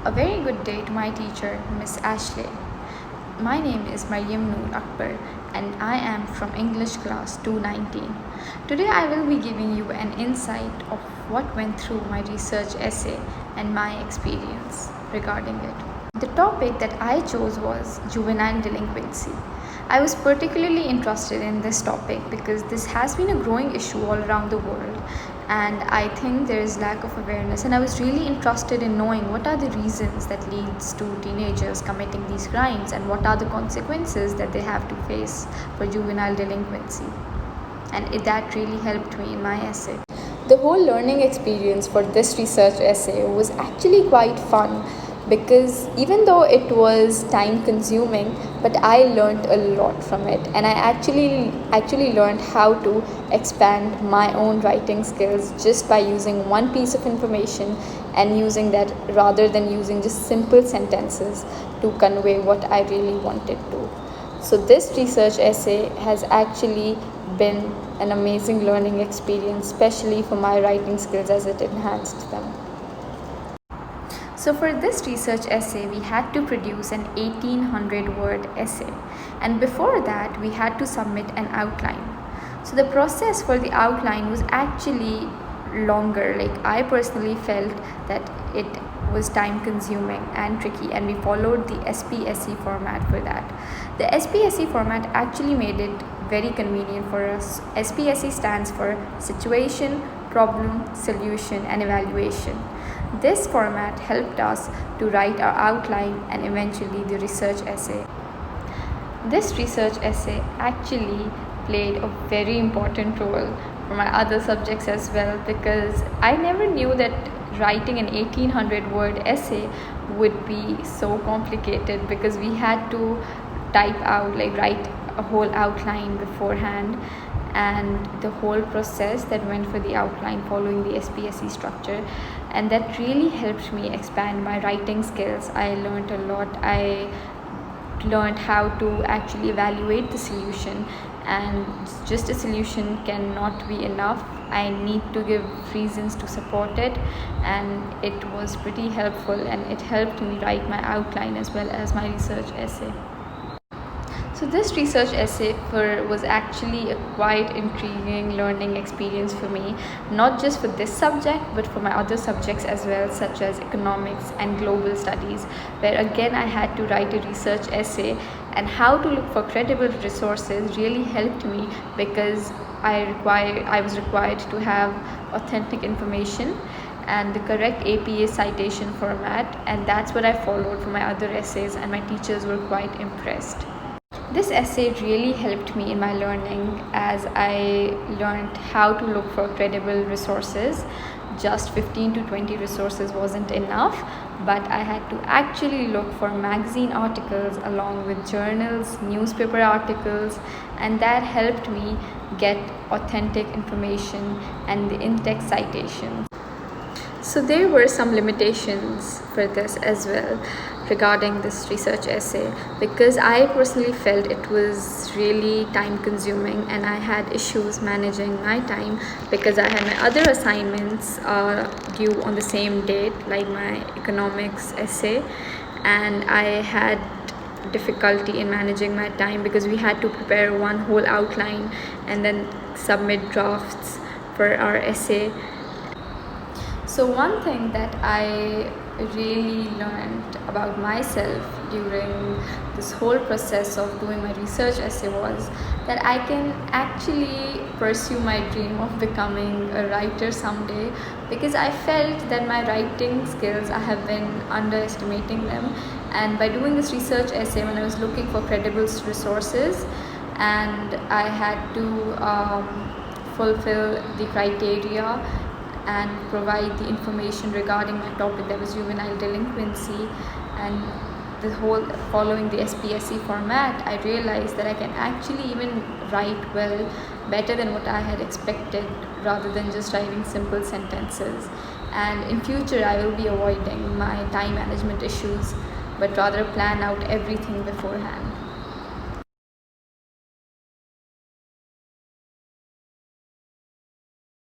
A very good day to my teacher, Miss Ashley. My name is Maryam Noor Akbar and I am from English class 219. Today I will be giving you an insight of what went through my research essay and my experience regarding it. The topic that I chose was juvenile delinquency. I was particularly interested in this topic because this has been a growing issue all around the world, and I think there is lack of awareness, and I was really interested in knowing what are the reasons that leads to teenagers committing these crimes and what are the consequences that they have to face for juvenile delinquency. And that really helped me in my essay. The whole learning experience for this research essay was actually quite fun because even though it was time consuming, but I learned a lot from it, and I actually learned how to expand my own writing skills just by using one piece of information and using that rather than using just simple sentences to convey what I really wanted to. So this research essay has actually been an amazing learning experience, especially for my writing skills as it enhanced them. So for this research essay, we had to produce an 1800 word essay, and before that we had to submit an outline. So the process for the outline was actually longer. Like, I personally felt that it was time consuming and tricky, and we followed the SPSE format for that. The SPSE format actually made it very convenient for us. SPSE stands for situation, problem, solution, and evaluation. This format helped us to write our outline and eventually the research essay. This research essay actually played a very important role for my other subjects as well, because I never knew that writing an 1800 word essay would be so complicated, because we had to write a whole outline beforehand, and the whole process that went for the outline following the SPSE structure, and that really helped me expand my writing skills. I learned a lot. I learned how to actually evaluate the solution, and just a solution cannot be enough. I need to give reasons to support it, and it was pretty helpful, and it helped me write my outline as well as my research essay. So this research essay was actually a quite intriguing learning experience for me, not just for this subject but for my other subjects as well, such as economics and global studies, where again I had to write a research essay, and how to look for credible resources really helped me, because I was required to have authentic information and the correct APA citation format, and that's what I followed for my other essays, and my teachers were quite impressed. This essay really helped me in my learning, as I learned how to look for credible resources. Just 15 to 20 resources wasn't enough, but I had to actually look for magazine articles along with journals, newspaper articles, and that helped me get authentic information and the in-text citations. So there were some limitations for this as well regarding this research essay, because I personally felt it was really time consuming, and I had issues managing my time because I had my other assignments due on the same date, like my economics essay, and I had difficulty in managing my time because we had to prepare one whole outline and then submit drafts for our essay. So one thing that I really learned about myself during this whole process of doing my research essay was that I can actually pursue my dream of becoming a writer someday, because I felt that my writing skills, I have been underestimating them, and by doing this research essay, when I was looking for credible resources and I had to fulfill the criteria and provide the information regarding my topic, that was juvenile delinquency, and the whole following the SPSE format, I realized that I can actually even write well, better than what I had expected, rather than just writing simple sentences. And in future I will be avoiding my time management issues, but rather plan out everything beforehand.